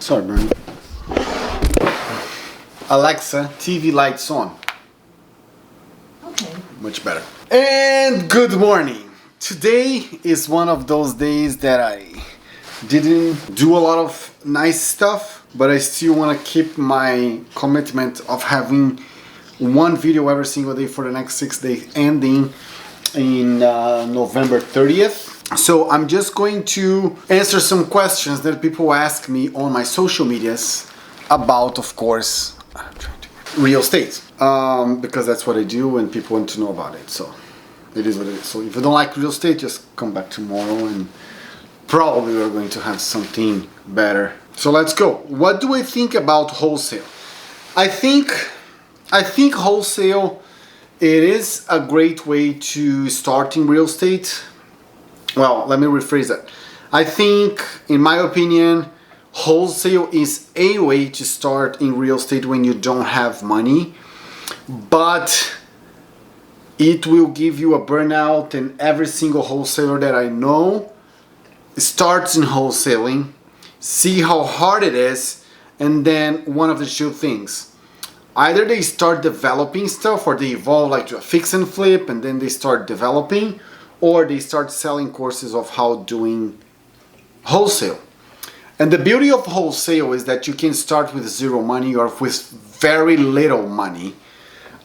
Sorry, Bernie. Alexa, TV lights on. Okay. Much better. And good morning. Today is one of those days that I didn't do a lot of nice stuff, but I still want to keep my commitment of having one video every single day for the next 6 days, ending in November 30th. So I'm just going to answer some questions that people ask me on my social medias about, of course, real estate, because that's what I do and people want to know about it. So it is what it is. So if you don't like real estate, just come back tomorrow and probably we're going to have something better. So let's go. What do I think about wholesale? I think wholesale, it is a great way to start in real estate. Well, let me rephrase that. I think, in my opinion, wholesale is a way to start in real estate when you don't have money, but it will give you a burnout, and every single wholesaler that I know starts in wholesaling, see how hard it is, and then one of the two things. Either they start developing stuff or they evolve like to a fix and flip and then they start developing, or they start selling courses of how doing wholesale. And the beauty of wholesale is that you can start with zero money or with very little money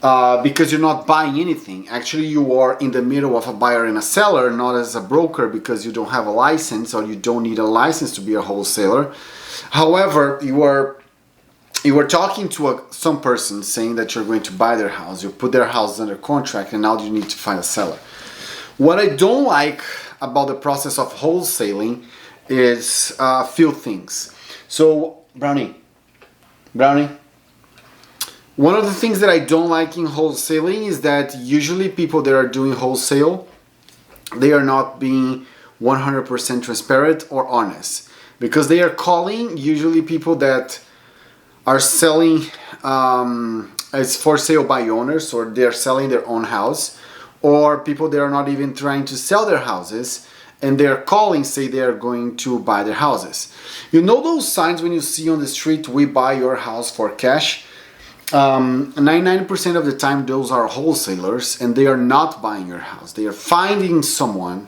because you're not buying anything. Actually, you are in the middle of a buyer and a seller, not as a broker because you don't have a license or you don't need a license to be a wholesaler. However, you are talking to some person saying that you're going to buy their house. You put their house under contract and now you need to find a seller. What I don't like about the process of wholesaling is a few things. So, Brownie, one of the things that I don't like in wholesaling is that usually people that are doing wholesale, they are not being 100% transparent or honest, because they are calling usually people that are selling as for sale by owners, or they're selling their own house, or people that are not even trying to sell their houses and they're calling, say they are going to buy their houses. You know those signs when you see on the street, "We buy your house for cash"? 99% of the time those are wholesalers and they are not buying your house. They are finding someone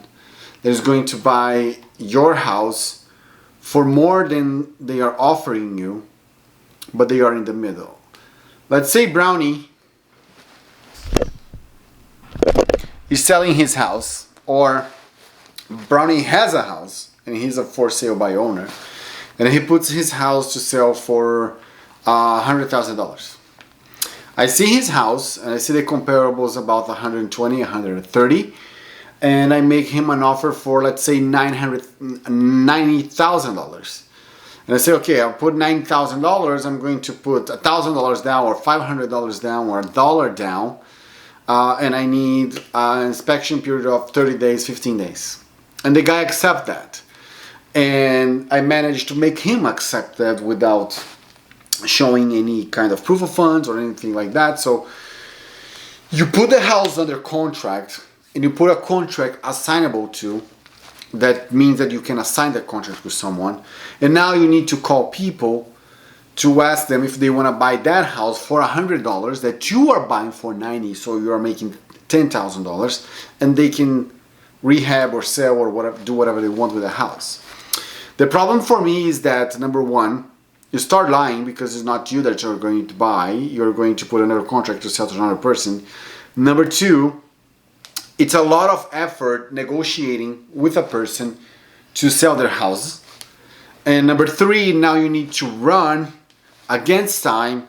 that is going to buy your house for more than they are offering you, but they are in the middle. Let's say Brownie is selling his house, or Brownie has a house and he's a for sale by owner, and he puts his house to sell for $100,000. I see his house and I see the comparables about 120, 130, and I make him an offer for, let's say, $90,000. And I say, okay, I'll put $9,000. I'm going to put $1,000 down, or $500 down, or $1 down. And I need an inspection period of 30 days, 15 days. And the guy accepts that. And I managed to make him accept that without showing any kind of proof of funds or anything like that. So you put the house under contract and you put a contract assignable to. That means that you can assign the contract with someone. And now you need to call people to ask them if they want to buy that house for $100 that you are buying for $90, so you are making $10,000, and they can rehab or sell or whatever, do whatever they want with the house. The problem for me is that, number one, you start lying because it's not you that you're going to buy. You're going to put another contract to sell to another person. Number two, it's a lot of effort negotiating with a person to sell their house. And number three, now you need to run against time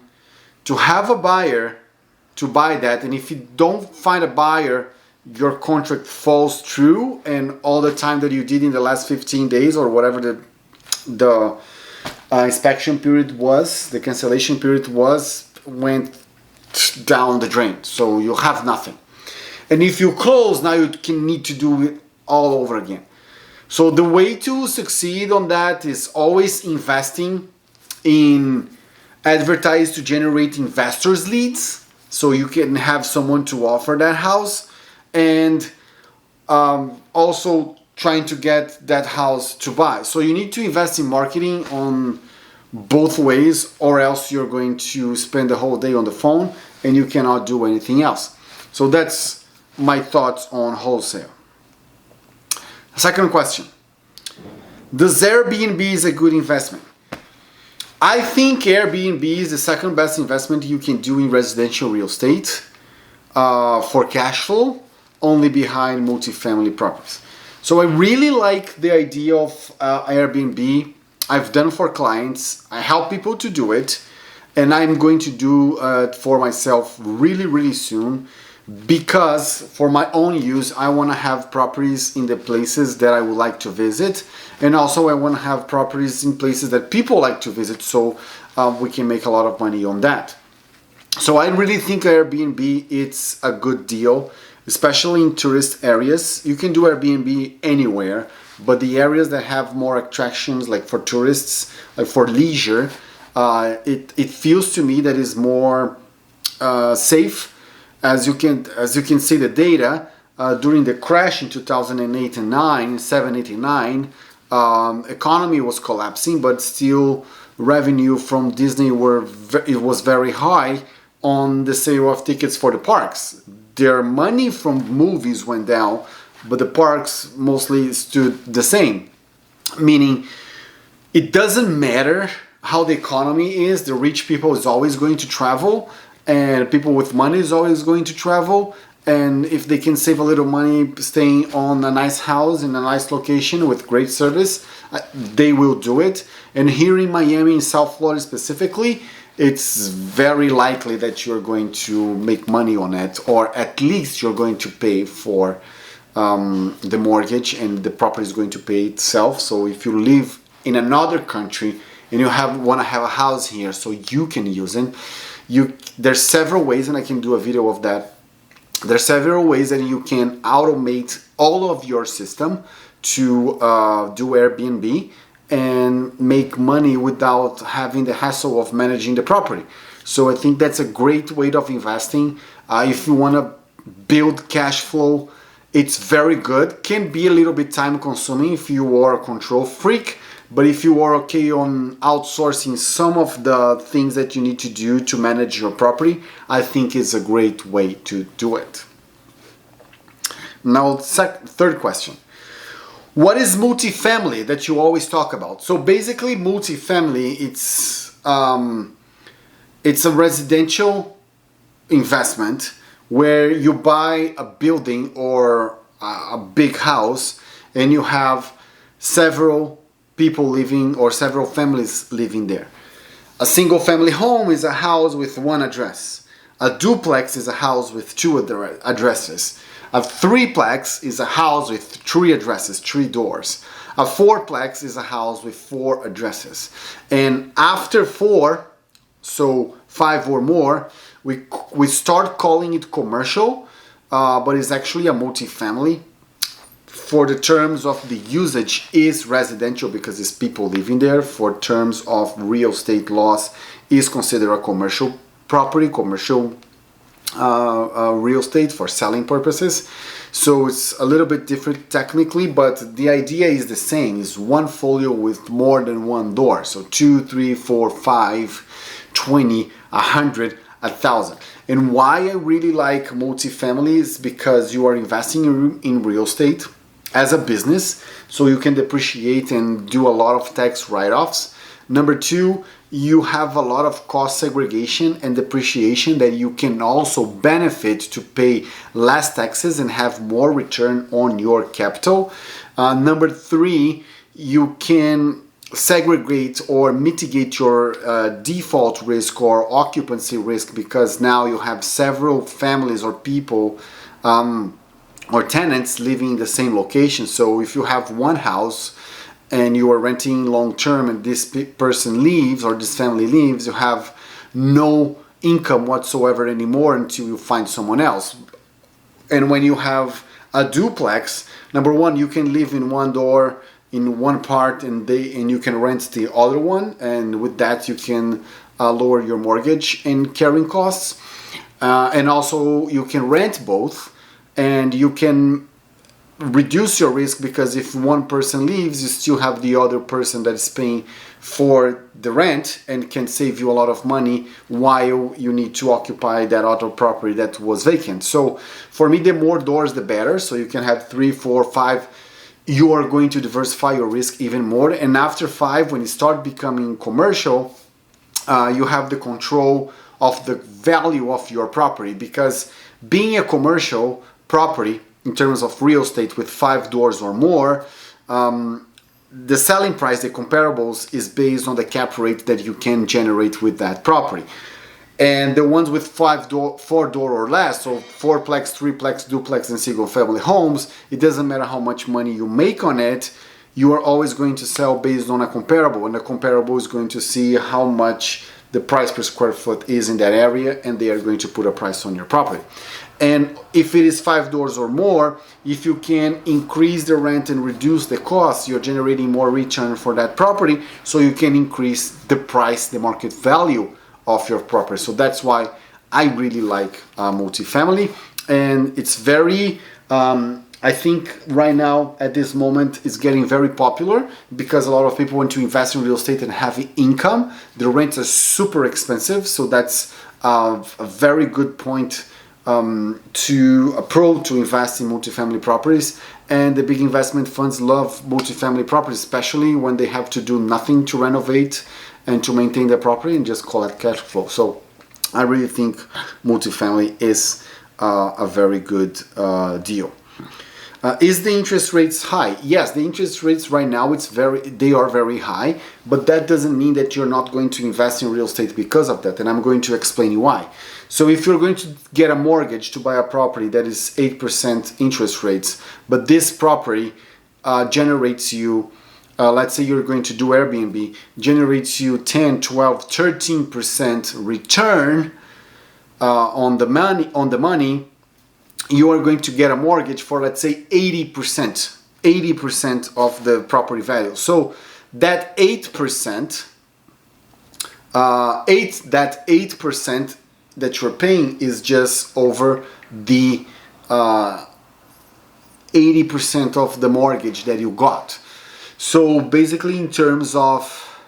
to have a buyer to buy that. And if you don't find a buyer, your contract falls through, and all the time that you did in the last 15 days or whatever the inspection period was, the cancellation period was, went down the drain. So you have nothing. And if you close, now you can need to do it all over again. So the way to succeed on that is always investing in advertise to generate investors leads, so you can have someone to offer that house, and also trying to get that house to buy. So you need to invest in marketing on both ways, or else you're going to spend the whole day on the phone and you cannot do anything else. So that's my thoughts on wholesale. Second question. Does Airbnb is a good investment? I think Airbnb is the second best investment you can do in residential real estate for cash flow, only behind multifamily properties. So I really like the idea of Airbnb. I've done for clients. I help people to do it, and I'm going to do it for myself really, really soon, because for my own use, I want to have properties in the places that I would like to visit, and also I want to have properties in places that people like to visit, so we can make a lot of money on that. So I really think Airbnb it's a good deal, especially in tourist areas. You can do Airbnb anywhere, but the areas that have more attractions, like for tourists, like for leisure, it feels to me that is more safe. As you can see the data, during the crash in 2008 and 9, 7, 8 and 9, economy was collapsing, but still revenue from Disney was very high on the sale of tickets for the parks. Their money from movies went down, but the parks mostly stood the same. Meaning, it doesn't matter how the economy is, the rich people is always going to travel, and people with money is always going to travel, and if they can save a little money staying on a nice house in a nice location with great service, they will do it. And here in Miami, in South Florida specifically, it's very likely that you're going to make money on it, or at least you're going to pay for the mortgage, and the property is going to pay itself. So if you live in another country and you want to have a house here so you can use it, there's several ways, and I can do a video of that. There's several ways that you can automate all of your system to do Airbnb and make money without having the hassle of managing the property. So I think that's a great way of investing. If you want to build cash flow, it's very good. Can be a little bit time consuming if you are a control freak, but if you are okay on outsourcing some of the things that you need to do to manage your property, I think it's a great way to do it. Now, third question. What is multifamily that you always talk about? So basically, multifamily, it's a residential investment where you buy a building or a big house and you have several people living or several families living there. A single family home is a house with one address. A duplex is a house with two addresses. A threeplex is a house with three addresses, three doors. A fourplex is a house with four addresses. And after four, so 5 or more, we start calling it commercial, but it's actually a multifamily. For the terms of the usage is residential because it's people living there. For terms of real estate laws, is considered a commercial property, commercial real estate for selling purposes. So it's a little bit different technically, but the idea is the same. It's one folio with more than one door. So 2, 3, 4, 5, 20, 100, 1,000. And why I really like multifamily is because you are investing in real estate as a business, so you can depreciate and do a lot of tax write-offs. Number two, you have a lot of cost segregation and depreciation that you can also benefit to pay less taxes and have more return on your capital. Number three, you can segregate or mitigate your default risk or occupancy risk, because now you have several families or people or tenants living in the same location. So if you have one house and you are renting long term and this person leaves or this family leaves, you have no income whatsoever anymore until you find someone else. And when you have a duplex, number one, you can live in one door in one part and you can rent the other one, and with that you can lower your mortgage and carrying costs, and also you can rent both, and you can reduce your risk, because if one person leaves, you still have the other person that is paying for the rent and can save you a lot of money while you need to occupy that other property that was vacant. So for me, the more doors the better. So you can have 3, 4, 5. You are going to diversify your risk even more. And after 5, when you start becoming commercial, you have the control of the value of your property, because being a commercial property in terms of real estate with 5 doors or more, the selling price, the comparables, is based on the cap rate that you can generate with that property. And the ones with 4 door or less, so 4-plex, 3-plex, duplex, and single family homes, it doesn't matter how much money you make on it, you are always going to sell based on a comparable, and the comparable is going to see how much the price per square foot is in that area, and they are going to put a price on your property. And if it is 5 doors or more, if you can increase the rent and reduce the cost, you're generating more return for that property, so you can increase the price, the market value of your property. So that's why I really like multifamily, and it's very, I think right now at this moment it's getting very popular because a lot of people want to invest in real estate and have income. The rents are super expensive, so that's a very good point to a pro to invest in multifamily properties. And the big investment funds love multifamily properties, especially when they have to do nothing to renovate and to maintain their property and just collect cash flow. So I really think multifamily is a very good deal. Is the interest rates high? Yes, the interest rates right now they are very high, but that doesn't mean that you're not going to invest in real estate because of that, and I'm going to explain you why. So if you're going to get a mortgage to buy a property that is 8% interest rates, but this property generates you, let's say you're going to do Airbnb, generates you 10, 12, 13% return on the money, you are going to get a mortgage for, let's say, 80% of the property value. So that 8%, that 8% that you're paying is just over the 80% of the mortgage that you got. So basically, in terms of,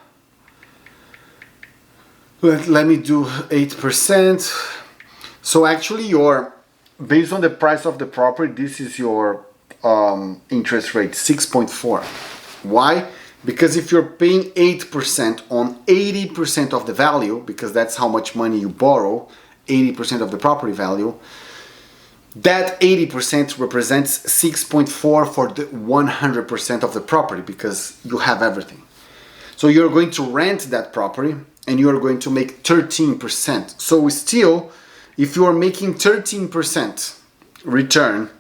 let me do 8%. So actually, based on the price of the property, this is your interest rate, 6.4. Why? Because if you're paying 8% on 80% of the value, because that's how much money you borrow, 80% of the property value, that 80% represents 6.4 for the 100% of the property, because you have everything. So you're going to rent that property and you're going to make 13%. So still, if you are making 13% return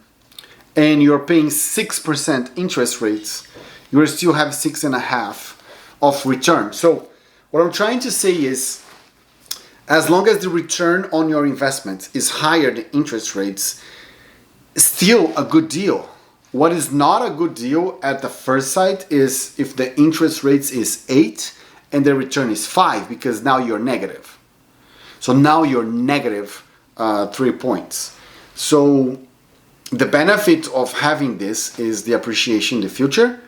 and you're paying 6% interest rates, you will still have 6.5% of return. So what I'm trying to say is, as long as the return on your investment is higher than interest rates, still a good deal. What is not a good deal at the first sight is if the interest rates is 8 and the return is 5, because now you're negative. So now you're negative 3 points. So the benefit of having this is the appreciation in the future.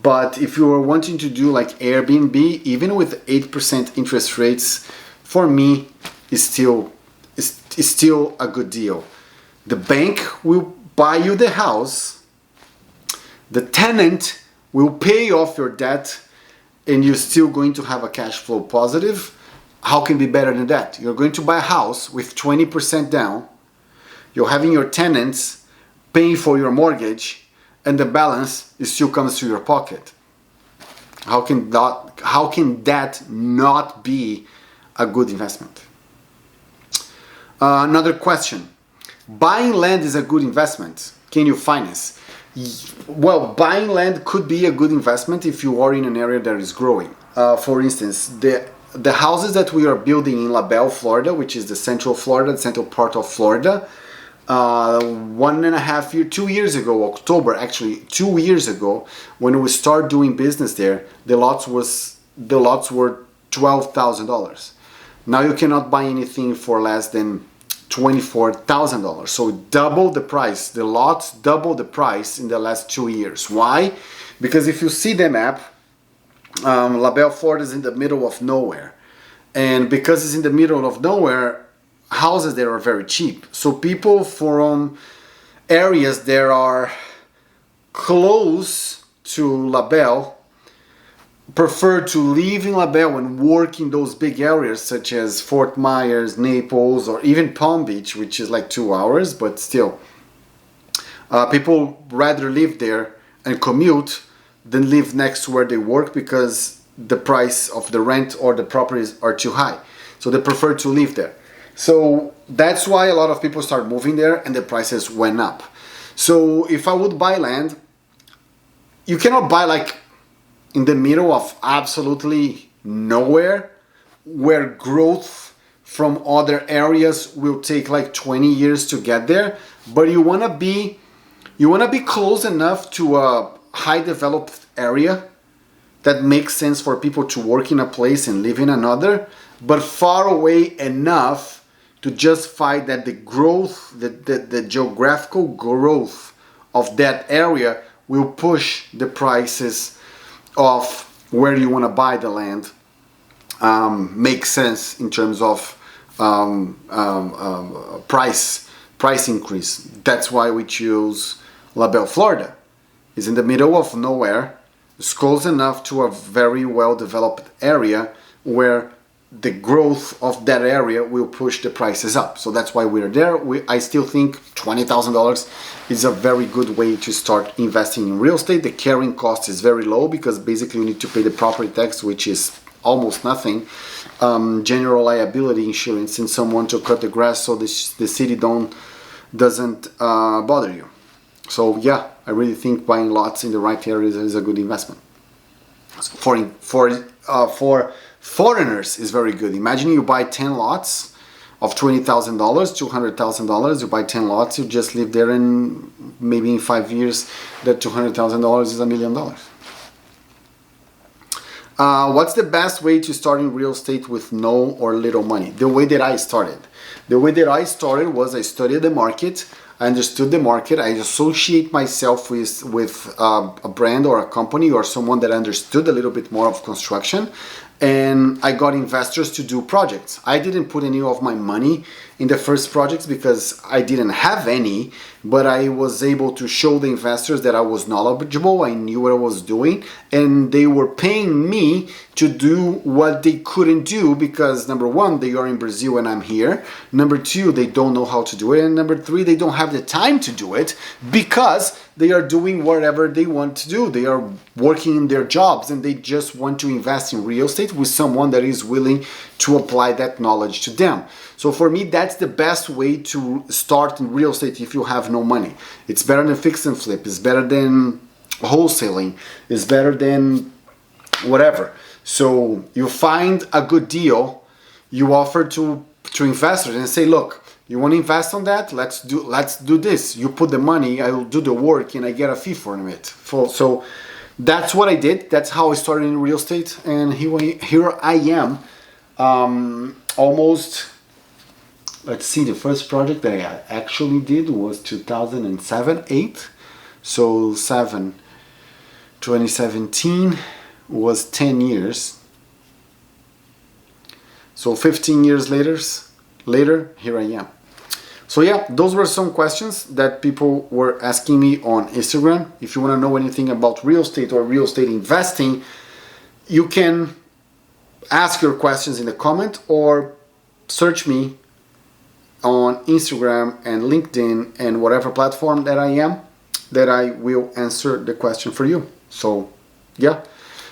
But if you are wanting to do like Airbnb, even with 8% interest rates, for me, is still a good deal. The bank will buy you the house, the tenant will pay off your debt, and you're still going to have a cash flow positive. How can it be better than that? You're going to buy a house with 20% down, you're having your tenants paying for your mortgage, and the balance still comes to your pocket. How can that not be a good investment? Another question. Buying land is a good investment. Can you finance? Well, buying land could be a good investment if you are in an area that is growing. For instance, the houses that we are building in La Belle, Florida, which is the central part of Florida, 2 years ago, October, actually 2 years ago, when we started doing business there, the lots were $12,000. Now you cannot buy anything for less than $24,000. So double the price. The lots double the price in the last 2 years. Why? Because if you see the map, La Belle Florida is in the middle of nowhere. And because it's in the middle of nowhere, houses there are very cheap. So people from areas that are close to La Belle prefer to live in La Belle and work in those big areas such as Fort Myers, Naples, or even Palm Beach, which is like 2 hours, but still. People rather live there and commute than live next to where they work because the price of the rent or the properties are too high. So they prefer to live there. So that's why a lot of people start moving there and the prices went up. So if I would buy land, you cannot buy like in the middle of absolutely nowhere where growth from other areas will take like 20 years to get there, but you want to be close enough to a high developed area that makes sense for people to work in a place and live in another, but far away enough to justify that the growth, the geographical growth of that area will push the prices of where you want to buy the land makes sense in terms of price increase. That's why we choose La Belle Florida. It's in the middle of nowhere. It's close enough to a very well developed area where the growth of that area will push the prices up. So that's why we're there. I still think $20,000 is a very good way to start investing in real estate. The carrying cost is very low because basically you need to pay the property tax, which is almost nothing, general liability insurance, and someone to cut the grass so the city doesn't bother you. So yeah, I really think buying lots in the right areas is a good investment. For foreigners is very good. Imagine you buy 10 lots of $20,000, $200,000. You buy 10 lots, you just live there, and maybe in 5 years, that $200,000 is $1 million. What's the best way to start in real estate with no or little money? The way that I started. The way that I started was I studied the market. I understood the market. I associate myself with a brand or a company or someone that understood a little bit more of construction, and I got investors to do projects. I didn't put any of my money in the first projects because I didn't have any, but I was able to show the investors that I was knowledgeable, I knew what I was doing, and they were paying me to do what they couldn't do because number one, they are in Brazil and I'm here. Number two, they don't know how to do it. And number three, they don't have the time to do it because they are doing whatever they want to do. They are working in their jobs and they just want to invest in real estate with someone that is willing to apply that knowledge to them. So for me, that's the best way to start in real estate if you have no money. It's better than fix and flip. It's better than wholesaling. It's better than whatever. So you find a good deal, you offer to investors and say, look, you want to invest on that? Let's do this. You put the money, I will do the work, and I get a fee for it. So that's what I did. That's how I started in real estate, and here I am. Almost. Let's see. The first project that I actually did was 2007-8. So 2017 was 10 years. So 15 years later, here I am. So yeah, those were some questions that people were asking me on Instagram. If you want to know anything about real estate or real estate investing, you can ask your questions in the comment or search me on Instagram and LinkedIn and whatever platform that I am, that I will answer the question for you. So yeah,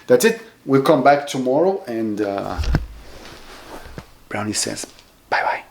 that's it. We'll come back tomorrow, and Brownie says bye-bye.